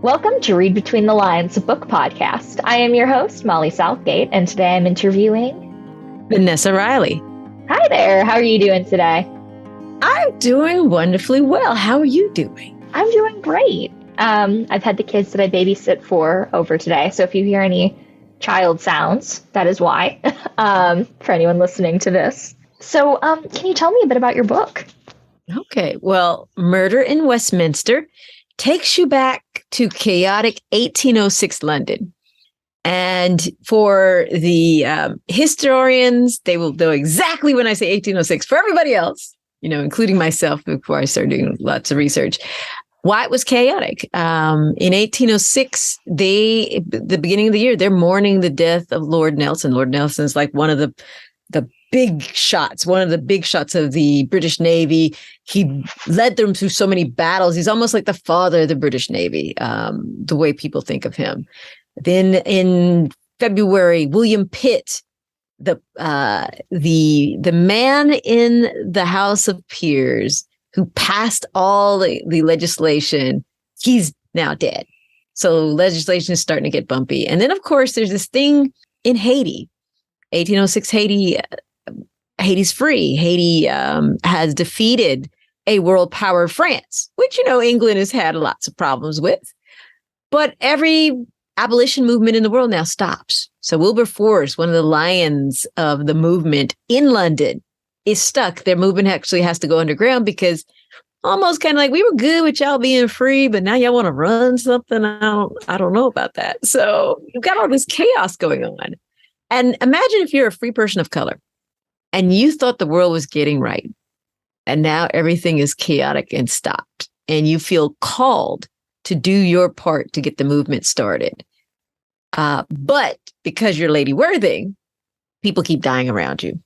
Welcome to Read Between the Lines, a book podcast. I am your host, Molly Southgate, and today I'm interviewing Vanessa Riley. Hi there. How are you doing today? I'm doing wonderfully well. How are you doing? I'm doing great. I've had the kids that I babysit for over today, so if you hear any child sounds, that is why, for anyone listening to this. So can you tell me a bit about your book? Okay. Well, Murder in Westminster takes you back to chaotic 1806 London. And for the historians, they will know exactly when I say 1806. For everybody else, including myself, before I started doing lots of research, why it was chaotic. In 1806, the beginning of the year, they're mourning the death of Lord Nelson. Lord Nelson is like one of the big shots, one of the big shots of the British Navy. He led them through so many battles. He's almost like the father of the British Navy, the way people think of him. Then in February, William Pitt, the man in the House of Peers who passed all the legislation, he's now dead. So legislation is starting to get bumpy. And then, of course, there's this thing in Haiti, 1806 Haiti. Haiti's free. Haiti has defeated a world power, France, which, England has had lots of problems with. But every abolition movement in the world now stops. So Wilberforce, one of the lions of the movement in London, is stuck. Their movement actually has to go underground because almost kind of like, we were good with y'all being free, but now y'all want to run something. I don't know about that. So you've got all this chaos going on. And imagine if you're a free person of color and you thought the world was getting right. And now everything is chaotic and stopped. And you feel called to do your part to get the movement started. But because you're Lady Worthing, people keep dying around you.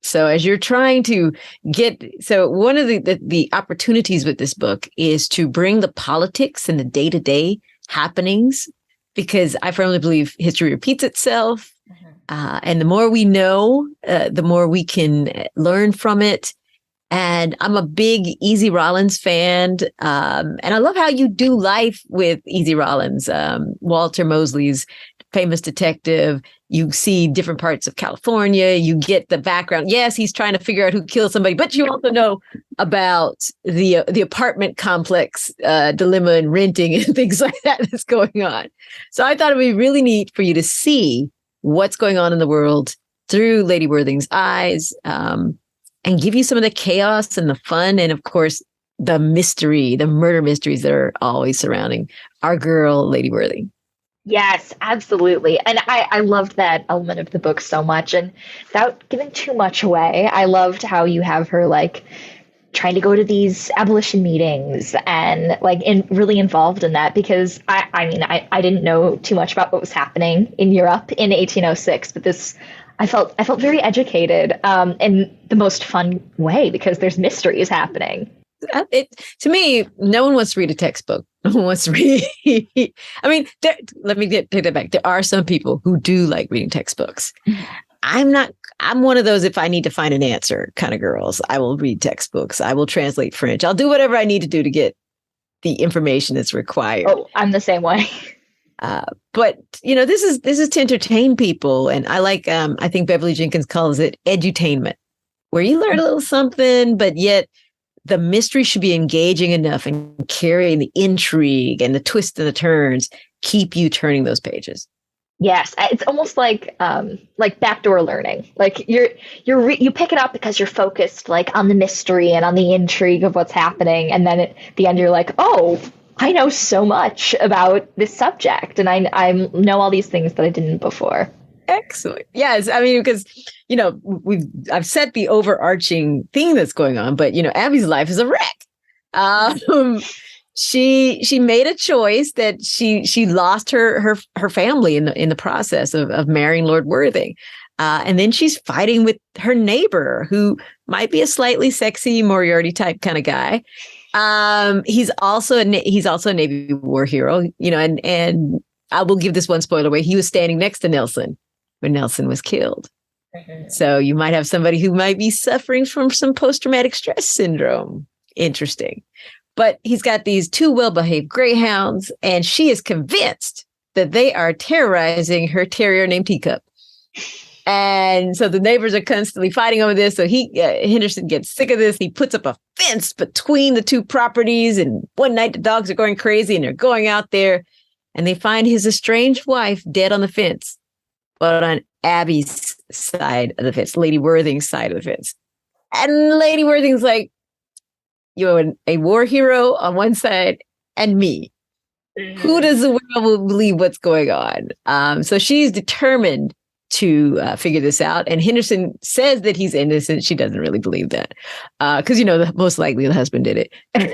So as you're trying to one of the opportunities with this book is to bring the politics and the day-to-day happenings, because I firmly believe history repeats itself. And the more we know, the more we can learn from it. And I'm a big Easy Rawlins fan. And I love how you do life with Easy Rawlins, Walter Mosley's famous detective. You see different parts of California. You get the background. Yes, he's trying to figure out who killed somebody, but you also know about the apartment complex dilemma and renting and things like that that's going on. So I thought it'd be really neat for you to see what's going on in the world through Lady Worthing's eyes, and give you some of the chaos and the fun. And of course, the mystery, the murder mysteries that are always surrounding our girl, Lady Worthing. Yes, absolutely. And I loved that element of the book so much. And without giving too much away, I loved how you have her trying to go to these abolition meetings and really involved in that, because I didn't know too much about what was happening in Europe in 1806, but I felt very educated in the most fun way, because there's mysteries happening. To me, no one wants to read a textbook. No one wants to read. I mean, let me take that back. There are some people who do like reading textbooks. I'm one of those, if I need to find an answer kind of girls. I will read textbooks. I will translate French. I'll do whatever I need to do to get the information that's required. Oh, I'm the same way. But this is to entertain people. And I I think Beverly Jenkins calls it edutainment, where you learn a little something, but yet the mystery should be engaging enough and carrying the intrigue and the twists and the turns, keep you turning those pages. Yes, it's almost like backdoor learning. You pick it up because you're focused on the mystery and on the intrigue of what's happening, and then at the end you're like, oh, I know so much about this subject, and I know all these things that I didn't before. Excellent. Yes, I mean, because I've set the overarching thing that's going on, but Abby's life is a wreck. She made a choice that she lost her family in the process of marrying Lord Worthing, and then she's fighting with her neighbor, who might be a slightly sexy Moriarty type kind of guy. He's also a Navy war hero, and I will give this one spoiler away. He was standing next to Nelson when Nelson was killed. Mm-hmm. So you might have somebody who might be suffering from some post-traumatic stress syndrome. Interesting. But he's got these two well-behaved greyhounds, and she is convinced that they are terrorizing her terrier named Teacup. And so the neighbors are constantly fighting over this. So Henderson gets sick of this. He puts up a fence between the two properties. And one night the dogs are going crazy and they're going out there and they find his estranged wife dead on the fence, but on Abby's side of the fence, Lady Worthing's side of the fence. And Lady Worthing's like, you're a war hero on one side and me. Who does the world believe what's going on? So she's determined to figure this out. And Henderson says that he's innocent. She doesn't really believe that. Because, most likely the husband did it. And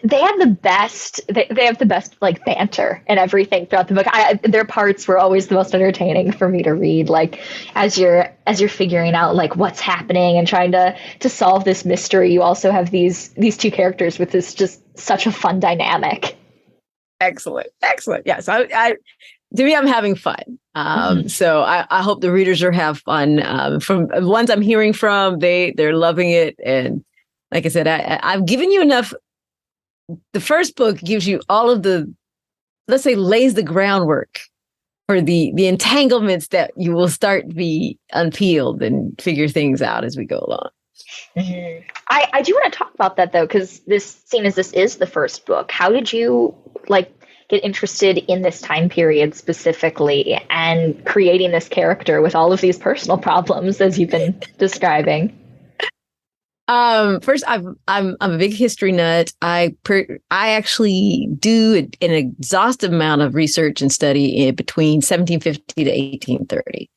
they have the best, they have the best like banter and everything throughout the book. Their parts were always the most entertaining for me to read. Like as you're figuring out like what's happening and trying to solve this mystery, you also have these two characters with this just such a fun dynamic. Excellent. Yes. To me, I'm having fun. So I hope the readers are have fun. From the ones I'm hearing from, they're loving it. And like I said, I've given you enough. The first book gives you all of the, let's say, lays the groundwork for the entanglements that you will start to be unpeeled and figure things out as we go along. Mm-hmm. I do want to talk about that though, because this is the first book. How did you get interested in this time period specifically and creating this character with all of these personal problems as you've been describing? First, I'm a big history nut. I actually do an exhaustive amount of research and study between 1750 to 1830.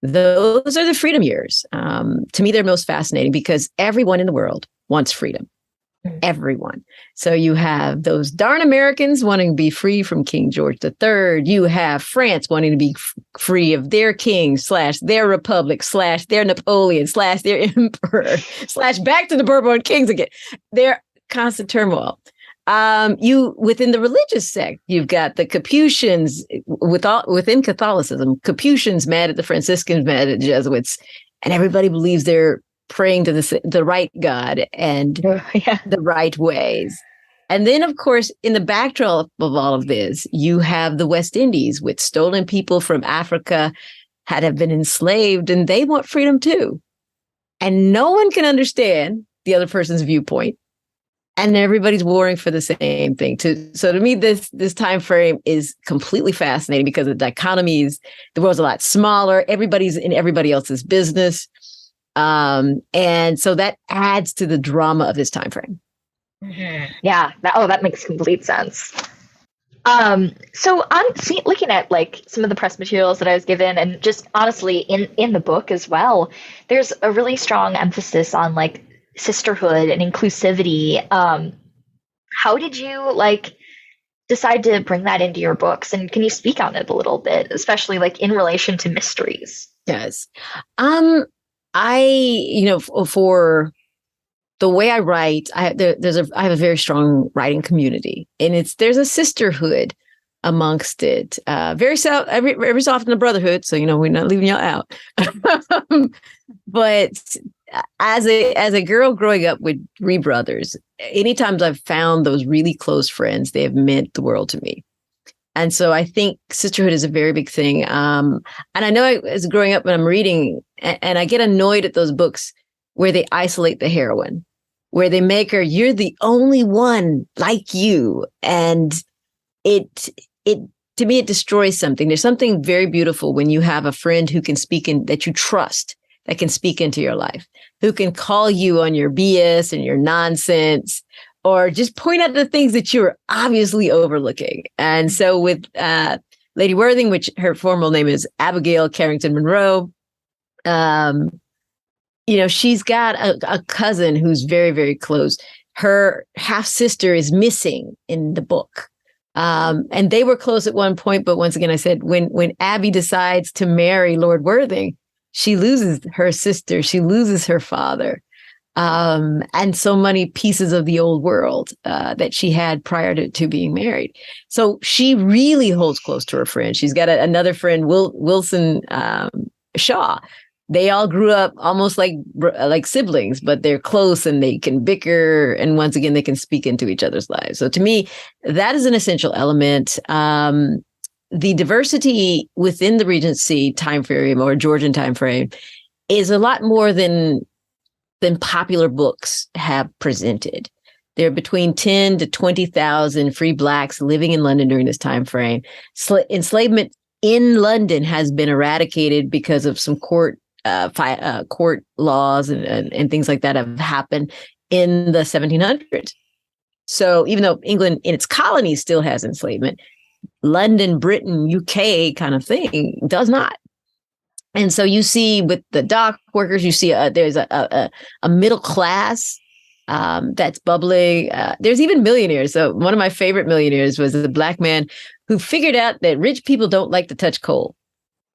Those are the freedom years. To me, they're most fascinating because everyone in the world wants freedom. Everyone. So you have those darn Americans wanting to be free from King George III. You have France wanting to be free of their king / their republic / their Napoleon / their emperor / back to the Bourbon kings again. They're constant turmoil. You within the religious sect, you've got the Capuchins within Catholicism. Capuchins mad at the Franciscans, mad at the Jesuits, and everybody believes they're praying to the right God and the right ways. And then, of course, in the backdrop of all of this, you have the West Indies with stolen people from Africa have been enslaved, and they want freedom too. And no one can understand the other person's viewpoint. And everybody's warring for the same thing. So to me, this time frame is completely fascinating because the dichotomies, the world's a lot smaller. Everybody's in everybody else's business. And so that adds to the drama of this time frame. Mm-hmm. Yeah. That makes complete sense. So looking at some of the press materials that I was given, and just honestly in the book as well, there's a really strong emphasis on sisterhood and inclusivity. How did you decide to bring that into your books, and can you speak on it a little bit, especially in relation to mysteries? Yes. For the way I write, I have a very strong writing community, and there's a sisterhood amongst it. Very so often a brotherhood, so we're not leaving y'all out. But as a girl growing up with three brothers, anytime I've found those really close friends, they have meant the world to me. And so I think sisterhood is a very big thing. And I know as growing up when I'm reading, and I get annoyed at those books where they isolate the heroine, where they make her, you're the only one like you. And to me, it destroys something. There's something very beautiful when you have a friend who can speak in, that you trust, that can speak into your life, who can call you on your BS and your nonsense, or just point out the things that you're obviously overlooking. And so with Lady Worthing, which her formal name is Abigail Carrington Monroe, she's got a cousin who's very, very close. Her half sister is missing in the book. And they were close at one point. But once again, I said, when Abby decides to marry Lord Worthing, she loses her sister. She loses her father. And so many pieces of the old world that she had prior to being married. So she really holds close to her friend. She's got another friend, Wilson Shaw, they all grew up almost like siblings, but they're close and they can bicker. And once again, they can speak into each other's lives. So to me, that is an essential element. The diversity within the Regency timeframe or Georgian timeframe is a lot more than popular books have presented. There are between 10 to 20,000 free Blacks living in London during this time frame. Enslavement in London has been eradicated because of some court laws and things like that have happened in the 1700s. So even though England in its colonies still has enslavement, London, Britain, UK kind of thing does not. And so you see with the dock workers, you see there's a middle class that's bubbling. There's even millionaires. So one of my favorite millionaires was a Black man who figured out that rich people don't like to touch coal.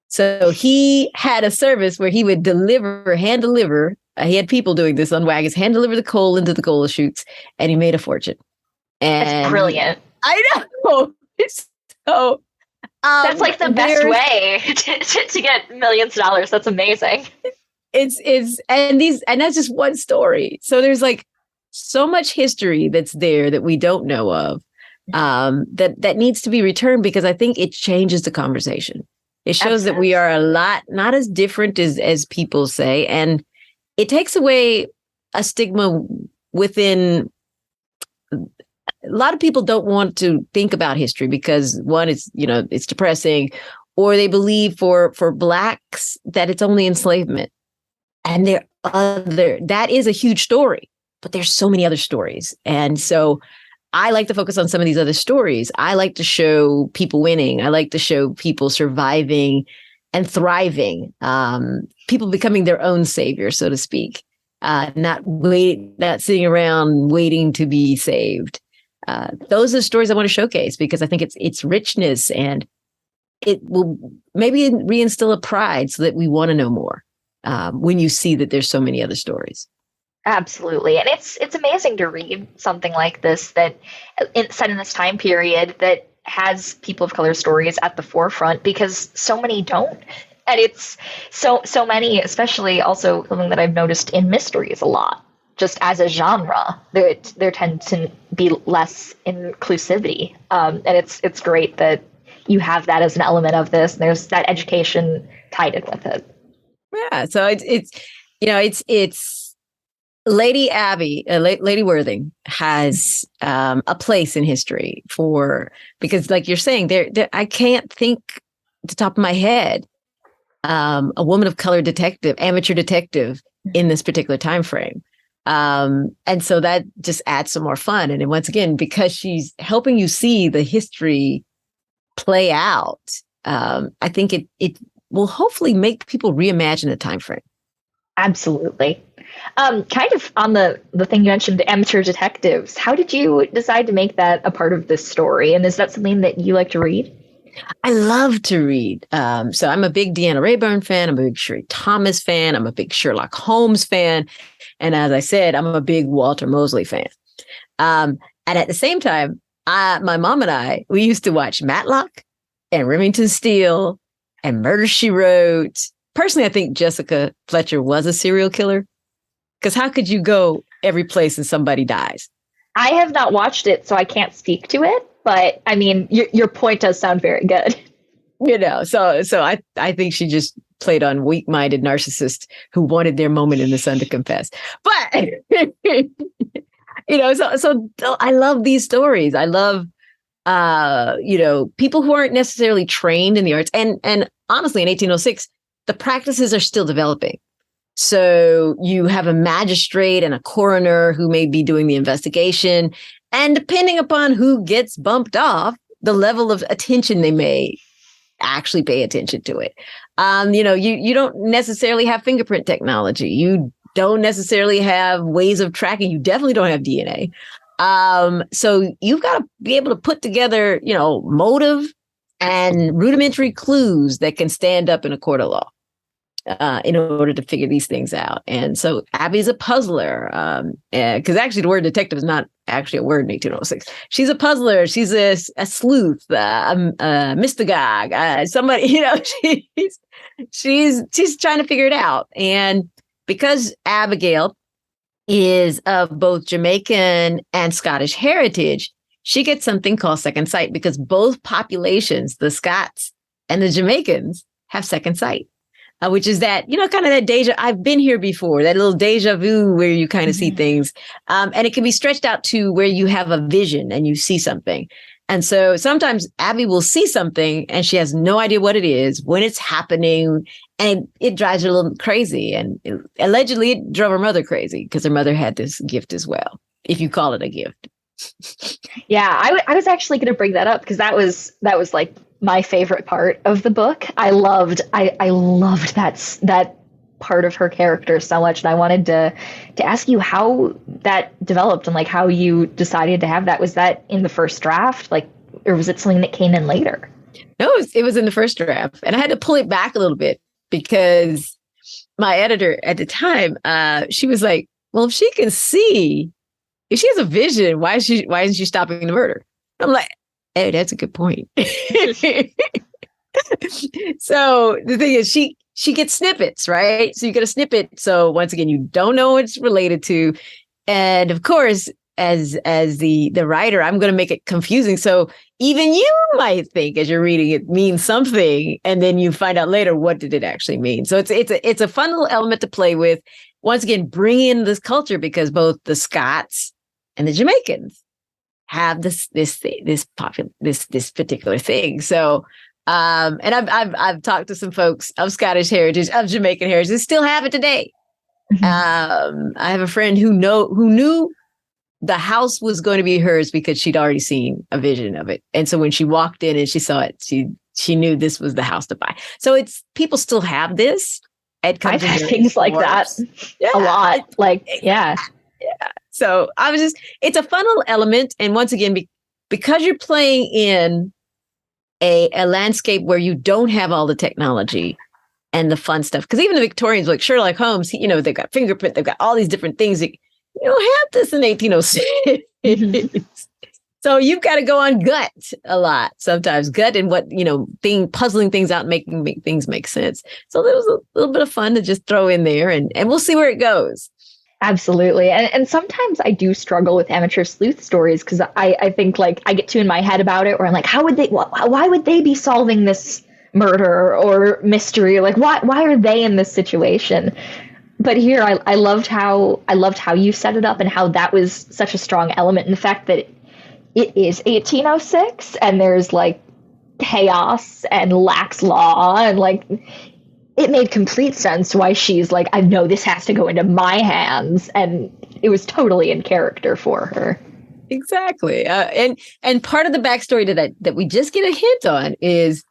So he had a service where he would hand deliver. He had people doing this on wagons, hand deliver the coal into the coal chutes, and he made a fortune. And that's brilliant. I know. So that's like the best way to get millions of dollars. That's amazing. And that's just one story. So there's like so much history that's there that we don't know of, that needs to be returned, because I think it changes the conversation. It shows that we are a lot, not as different as people say. And it takes away a stigma within. A lot of people don't want to think about history because, one, it's depressing, or they believe for Blacks that it's only enslavement. And that is a huge story, but there's so many other stories. And so I like to focus on some of these other stories. I like to show people winning. I like to show people surviving and thriving, people becoming their own savior, so to speak, not sitting around waiting to be saved. Those are the stories I want to showcase because I think it's richness, and it will maybe reinstill a pride so that we want to know more when you see that there's so many other stories. Absolutely. And it's amazing to read something like this that set in this time period that has people of color stories at the forefront, because so many don't. And it's so many, especially also something that I've noticed in mysteries a lot. Just as a genre, there tends to be less inclusivity, and it's great that you have that as an element of this. And there's that education tied in with it. Yeah, so it's Lady Lady Worthing has a place in history because, like you're saying, there I can't think at the top of my head a woman of color amateur detective in this particular time frame. And so that just adds some more fun. And then once again, because she's helping you see the history play out, I think it will hopefully make people reimagine the time frame. Absolutely. Kind of on the thing you mentioned, amateur detectives, how did you decide to make that a part of this story? And is that something that you like to read? I love to read. So I'm a big Deanna Rayburn fan. I'm a big Sherry Thomas fan. I'm a big Sherlock Holmes fan. And as I said, I'm a big Walter Mosley fan. And at the same time, my mom and we used to watch Matlock and Remington Steele and Murder, She Wrote. Personally, I think Jessica Fletcher was a serial killer. Because how could you go every place and somebody dies? I have not watched it, so I can't speak to it. But I mean, your point does sound very good. So I think she just played on weak-minded narcissists who wanted their moment in the sun to confess. But so I love these stories. I love people who aren't necessarily trained in the arts. And honestly, in 1806, the practices are still developing. So you have a magistrate and a coroner who may be doing the investigation. And depending upon who gets bumped off, the level of attention they may actually pay attention to it. You don't necessarily have fingerprint technology. You don't necessarily have ways of tracking. You definitely don't have DNA. So you've got to be able to put together, motive and rudimentary clues that can stand up in a court of law. in order to figure these things out. And so Abby's a puzzler, because actually the word detective is not actually a word in 1806. She's a puzzler. She's a sleuth, mystagogue, somebody, she's trying to figure it out. And because Abigail is of both Jamaican and Scottish heritage, she gets something called second sight, because both populations, the Scots and the Jamaicans, have second sight. Which is that, kind of that I've been here before, that little deja vu where you kind of see things. And it can be stretched out to where you have a vision and you see something. And so sometimes Abby will see something and she has no idea what it is, when it's happening, and it drives her a little crazy. And allegedly it drove her mother crazy because her mother had this gift as well, if you call it a gift. Yeah, I was actually going to bring that up because that was like my favorite part of the book. I loved that part of her character so much, and I wanted to ask you how that developed and like how you decided to have that. Was that in the first draft, or was it something that came in later? No, it was in the first draft, and I had to pull it back a little bit because my editor at the time, she was like, "Well, if she can see, if she has a vision, why isn't she stopping the murder?" I'm like, "Hey, that's a good point." So the thing is, she gets snippets, right? So you get a snippet. So once again, you don't know what it's related to, and of course, as the writer, I'm going to make it confusing. So even you might think, as you're reading, it means something, and then you find out later what did it actually mean. So it's a fun little element to play with. Once again, bring in this culture because both the Scots and the Jamaicans have this particular thing. So, and I've talked to some folks of Scottish heritage, of Jamaican heritage, that still have it today. I have a friend who knew the house was going to be hers because she'd already seen a vision of it, and so when she walked in and she saw it, she knew this was the house to buy. So people still have this. I've had things like that a lot. Yeah. So it's a fun little element. And once again, because you're playing in a landscape where you don't have all the technology and the fun stuff, because even the Victorians, like Sherlock Holmes, they've got fingerprint, they've got all these different things. You don't have this in 1806. So you've got to go on gut a lot sometimes, gut and what, puzzling things out and making things make sense. So there was a little bit of fun to just throw in there, and we'll see where it goes. Absolutely. And sometimes I do struggle with amateur sleuth stories because I think I get too in my head about it, or I'm like, why would they be solving this murder or mystery? Like, why are they in this situation? But here I loved how you set it up and how that was such a strong element in the fact that it is 1806 and there's chaos and lax law, and it made complete sense why she's like, I know this has to go into my hands, and it was totally in character for her. Exactly. And part of the backstory to that we just get a hint on is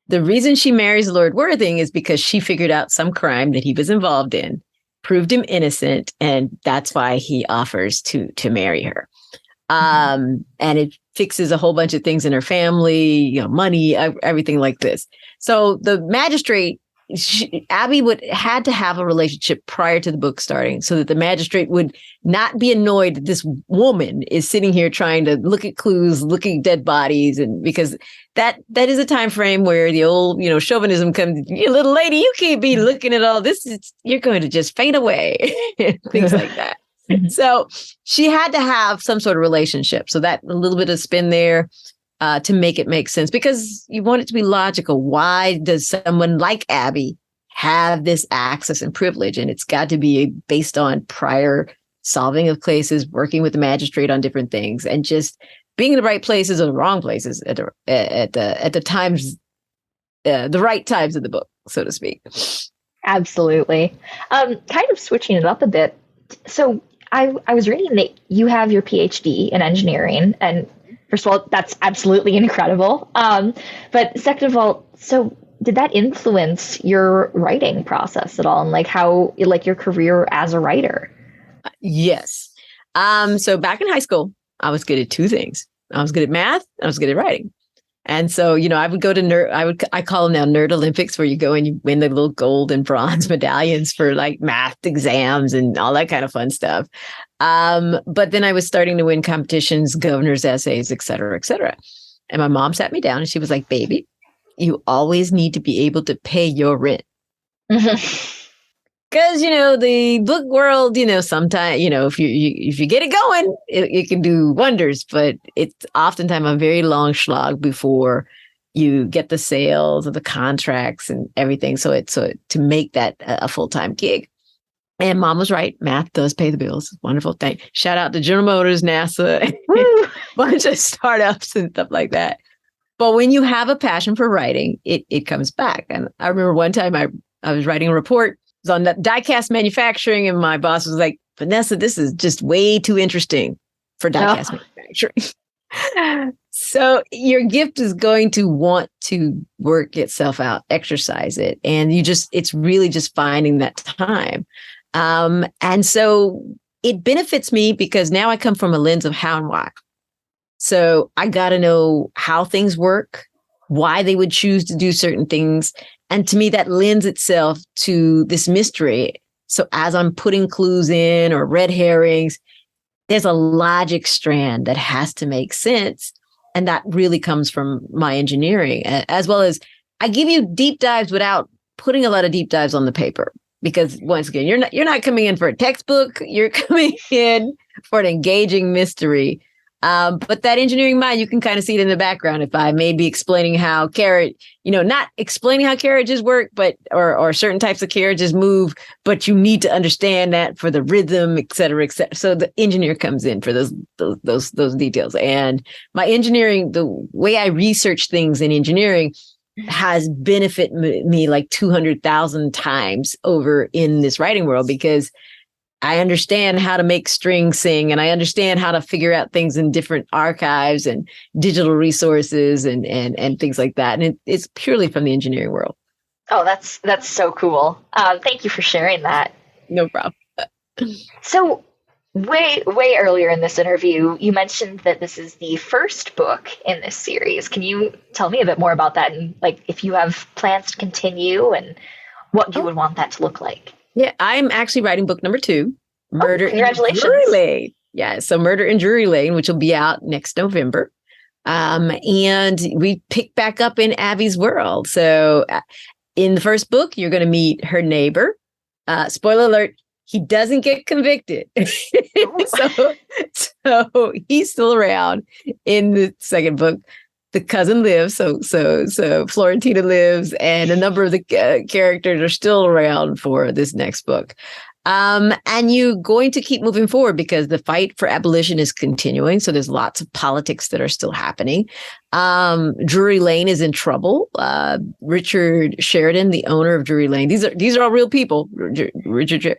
the reason she marries Lord Worthing is because she figured out some crime that he was involved in, proved him innocent, and that's why he offers to marry her. And it fixes a whole bunch of things in her family, money, everything like this. So the magistrate, Abby had to have a relationship prior to the book starting so that the magistrate would not be annoyed that this woman is sitting here trying to look at clues, looking at dead bodies. And because that is a time frame where the old, chauvinism comes, you little lady, you can't be looking at all this. You're going to just faint away, things like that. So she had to have some sort of relationship. So that a little bit of spin there to make it make sense, because you want it to be logical. Why does someone like Abby have this access and privilege? And it's got to be based on prior solving of cases, working with the magistrate on different things, and just being in the right places or the wrong places at the times, the right times of the book, so to speak. Absolutely. Kind of switching it up a bit. So I was reading that you have your PhD in engineering, and first of all, that's absolutely incredible. But second of all, so did that influence your writing process at all, and how your career as a writer? Yes. So back in high school, I was good at two things. I was good at math and I was good at writing. And so, I would go to I call them now Nerd Olympics, where you go and you win the little gold and bronze medallions for like math exams and all that kind of fun stuff. But then I was starting to win competitions, governor's essays, et cetera, et cetera. And my mom sat me down and she was like, baby, you always need to be able to pay your rent. Because, the book world, sometimes, if you get it going, it can do wonders, but it's oftentimes a very long slog before you get the sales or the contracts and everything. So to make that a full-time gig. And mom was right. Math does pay the bills. Wonderful thing. Shout out to General Motors, NASA, bunch of startups and stuff like that. But when you have a passion for writing, it comes back. And I remember one time I was writing a report. It was on the die-cast manufacturing, and my boss was like, Vanessa, this is just way too interesting for die-cast manufacturing. So your gift is going to want to work itself out, exercise it. And it's really just finding that time. And so it benefits me because now I come from a lens of how and why. So I got to know how things work, why they would choose to do certain things. And to me, that lends itself to this mystery. So as I'm putting clues in or red herrings, there's a logic strand that has to make sense. And that really comes from my engineering, as well as I give you deep dives without putting a lot of deep dives on the paper. Because once again, you're not coming in for a textbook. You're coming in for an engaging mystery. But that engineering mind, you can kind of see it in the background. If I may be explaining how not explaining how carriages work, but or certain types of carriages move, but you need to understand that for the rhythm, et cetera, et cetera. So the engineer comes in for those details. And my engineering, the way I research things in engineering has benefited me like 200,000 times over in this writing world, because I understand how to make strings sing, and I understand how to figure out things in different archives and digital resources and things like that. And it's purely from the engineering world. Oh, that's so cool. Thank you for sharing that. No problem. So way earlier in this interview, you mentioned that this is the first book in this series. Can you tell me a bit more about that, and like if you have plans to continue and what you would want that to look like? Yeah, I'm actually writing book number 2, Murder in Congratulations. Drury Lane. Yeah, so Murder in Drury Lane, which will be out next November. And we pick back up in Abby's world. So in the first book, you're going to meet her neighbor. Spoiler alert, he doesn't get convicted. so he's still around. In the second book, the cousin lives, so Florentina lives, and a number of the characters are still around for this next book. And you're going to keep moving forward because the fight for abolition is continuing. So there's lots of politics that are still happening. Drury Lane is in trouble. Richard Sheridan, the owner of Drury Lane, these are all real people. Richard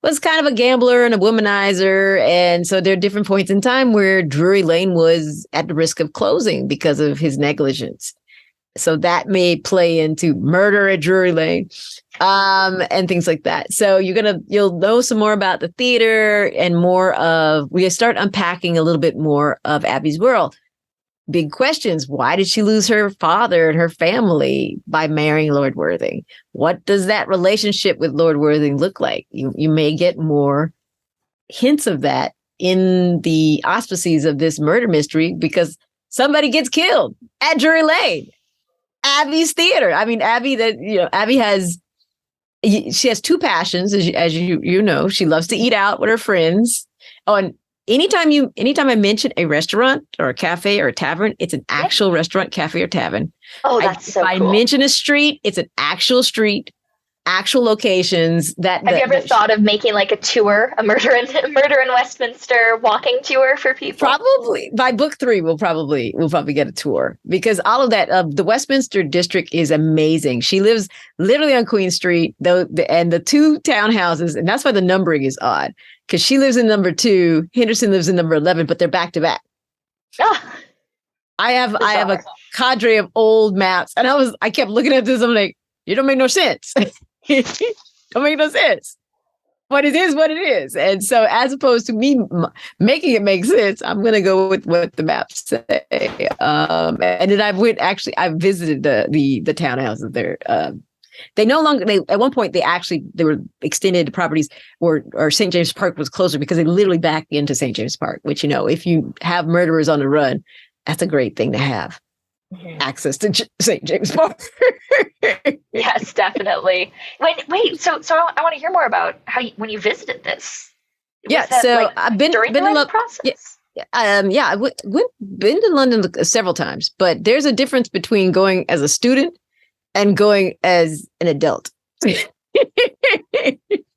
was kind of a gambler and a womanizer. And so there are different points in time where Drury Lane was at the risk of closing because of his negligence. So that may play into Murder at Drury Lane, and things like that. So you'll know some more about the theater and we start unpacking a little bit more of Abby's world. Big questions. Why did she lose her father and her family by marrying Lord Worthing? What does that relationship with Lord Worthing look like? You may get more hints of that in the auspices of this murder mystery, because somebody gets killed at Drury Lane, Abby's theater. I mean, Abby has 2 passions, as you know. She loves to eat out with her friends. Oh, and anytime I mention a restaurant or a cafe or a tavern, it's an actual restaurant, cafe, or tavern. Oh, that's so cool. If I mention a street, it's an actual street, actual locations. Have you ever thought of making like a tour, a murder in Westminster walking tour for people? Probably by book 3, we'll probably get a tour, because all of that, the Westminster district is amazing. She lives literally on Queen Street, and the 2 townhouses, and that's why the numbering is odd, because she lives in number 2, Henderson lives in number 11, but they're back to back. I have a cadre of old maps, and I kept looking at this. I'm like, you don't make no sense. Don't make no sense. But it is what it is. And so as opposed to me making it make sense, I'm going to go with what the maps say. And then I visited the townhouses there. They no longer, at one point, they were extended properties or St. James Park was closer because they literally backed into St. James Park, which, if you have murderers on the run, that's a great thing to have. Mm-hmm. Access to St. James Park. Yes, definitely. Wait. So I want to hear more about when you visited this. So I've been during the writing process. I've been to London several times, but there's a difference between going as a student and going as an adult.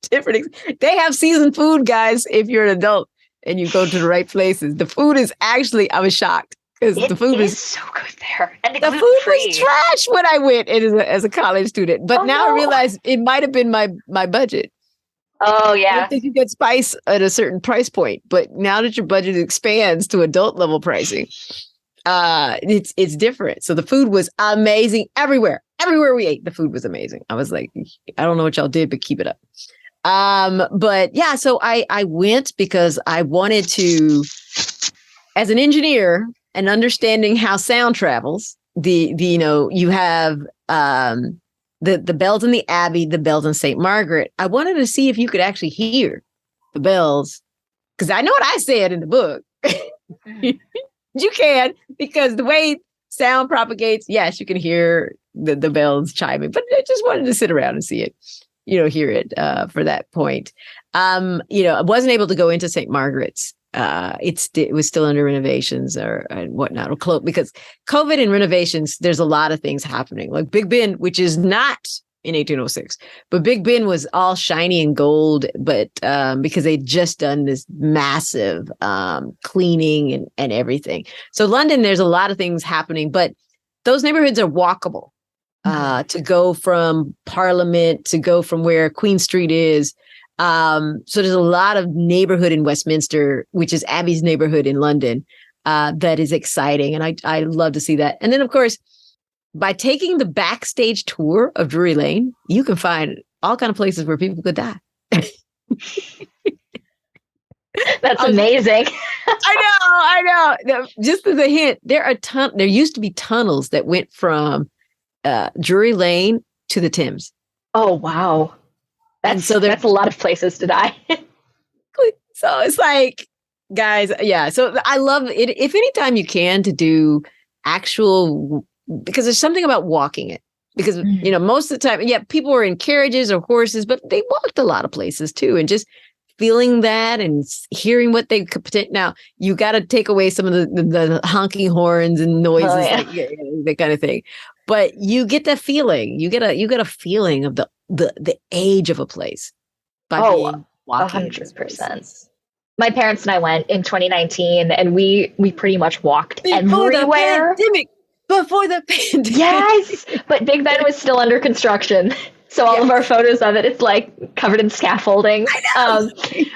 Different. They have seasoned food, guys. If you're an adult and you go to the right places, the food is actually. I was shocked. The food is so good there. And the food was trash when I went as a college student. But now I realize it might have been my budget. Oh, yeah. I don't think you get spice at a certain price point. But now that your budget expands to adult level pricing, it's different. So the food was amazing everywhere. Everywhere we ate, the food was amazing. I was like, I don't know what y'all did, but keep it up. But yeah, so I went because I wanted to, as an engineer, and understanding how sound travels, you have the bells in the Abbey, the bells in St. Margaret. I wanted to see if you could actually hear the bells, because I know what I said in the book. You can, because the way sound propagates, yes, you can hear the bells chiming, but I just wanted to sit around and see it, hear it for that point. I wasn't able to go into St. Margaret's. It was still under renovations and whatnot, or close, because COVID and renovations, there's a lot of things happening. Like Big Ben, which is not in 1806, but Big Ben was all shiny and gold, but because they'd just done this massive cleaning and everything. So London, there's a lot of things happening, but those neighborhoods are walkable. To go from Parliament, to go from where Queen Street is. So there's a lot of neighborhood in Westminster, which is Abby's neighborhood in London, that is exciting. And I love to see that. And then, of course, by taking the backstage tour of Drury Lane, you can find all kinds of places where people could die. That's amazing. I know. Just as a hint, there used to be tunnels that went from Drury Lane to the Thames. Oh, wow. That's a lot of places to die. So it's like, guys, yeah. So I love it. If anytime you can, to do actual, because there's something about walking it. Because, most of the time, people were in carriages or horses, but they walked a lot of places too. And just feeling that and hearing what they could potentially. Now, you got to take away some of the honking horns and noises, that kind of thing. But you get that feeling. You get a feeling of the age of a place by being walking. 100%. My parents and I went in 2019, and we pretty much walked everywhere. Before the pandemic. Yes, but Big Ben was still under construction, so all of our photos of it's like covered in scaffolding.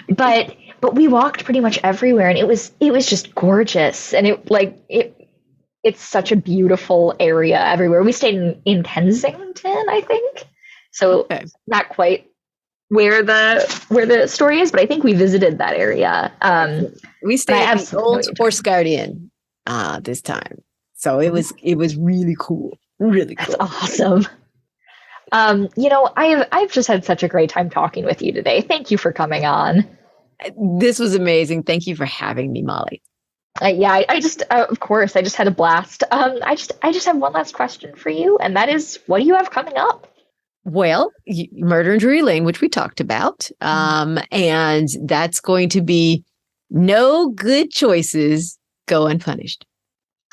But we walked pretty much everywhere, and it was just gorgeous, and it's such a beautiful area everywhere. We stayed in Kensington, I think. So not quite where the story is, but I think we visited that area. We stayed at the old Horse Guardian this time. So it was really cool. Really cool. That's awesome. I've just had such a great time talking with you today. Thank you for coming on. This was amazing. Thank you for having me, Molly. I just, of course, I just had a blast. I just have one last question for you, and that is, what do you have coming up? Well, Murder in Drury Lane, which we talked about, and that's going to be no good choices go unpunished.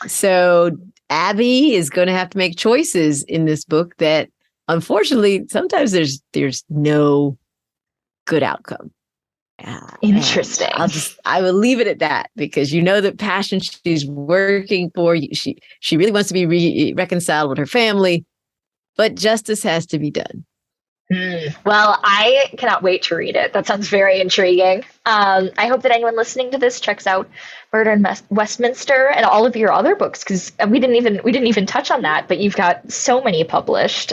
So Abby is going to have to make choices in this book that, unfortunately, sometimes there's no good outcome. Interesting. I will leave it at that, because the passion she's working for. She really wants to be reconciled with her family, but justice has to be done. Well, I cannot wait to read it. That sounds very intriguing. I hope that anyone listening to this checks out Murder in Westminster and all of your other books, because we didn't even touch on that, but you've got so many published.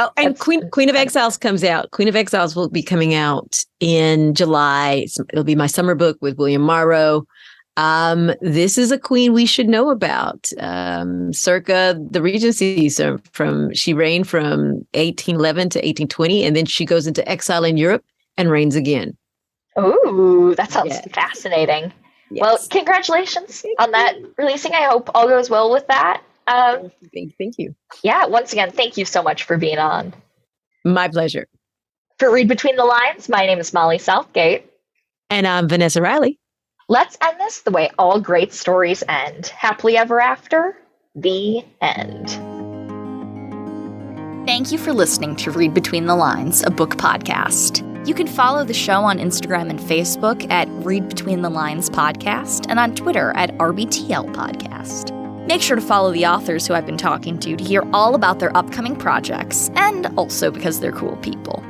Oh, and Queen of Exiles comes out. Queen of Exiles will be coming out in July. It'll be my summer book with William Morrow. This is a queen we should know about. Circa the Regency, so she reigned from 1811 to 1820, and then she goes into exile in Europe and reigns again. Ooh, that sounds fascinating. Yes. Well, congratulations on that releasing. I hope all goes well with that. Thank you. Yeah, once again, thank you so much for being on. My pleasure. For Read Between the Lines, my name is Molly Southgate. And I'm Vanessa Riley. Let's end this the way all great stories end. Happily ever after, the end. Thank you for listening to Read Between the Lines, a book podcast. You can follow the show on Instagram and Facebook at Read Between the Lines Podcast and on Twitter at RBTL Podcast. Make sure to follow the authors who I've been talking to hear all about their upcoming projects, and also because they're cool people.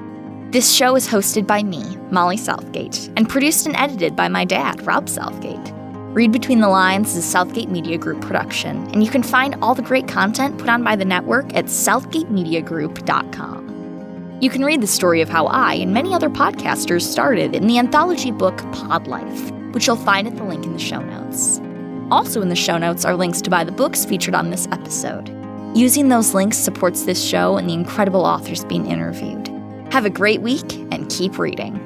This show is hosted by me, Molly Southgate, and produced and edited by my dad, Rob Southgate. Read Between the Lines is a Southgate Media Group production, and you can find all the great content put on by the network at southgatemediagroup.com. You can read the story of how I and many other podcasters started in the anthology book Pod Life, which you'll find at the link in the show notes. Also in the show notes are links to buy the books featured on this episode. Using those links supports this show and the incredible authors being interviewed. Have a great week and keep reading.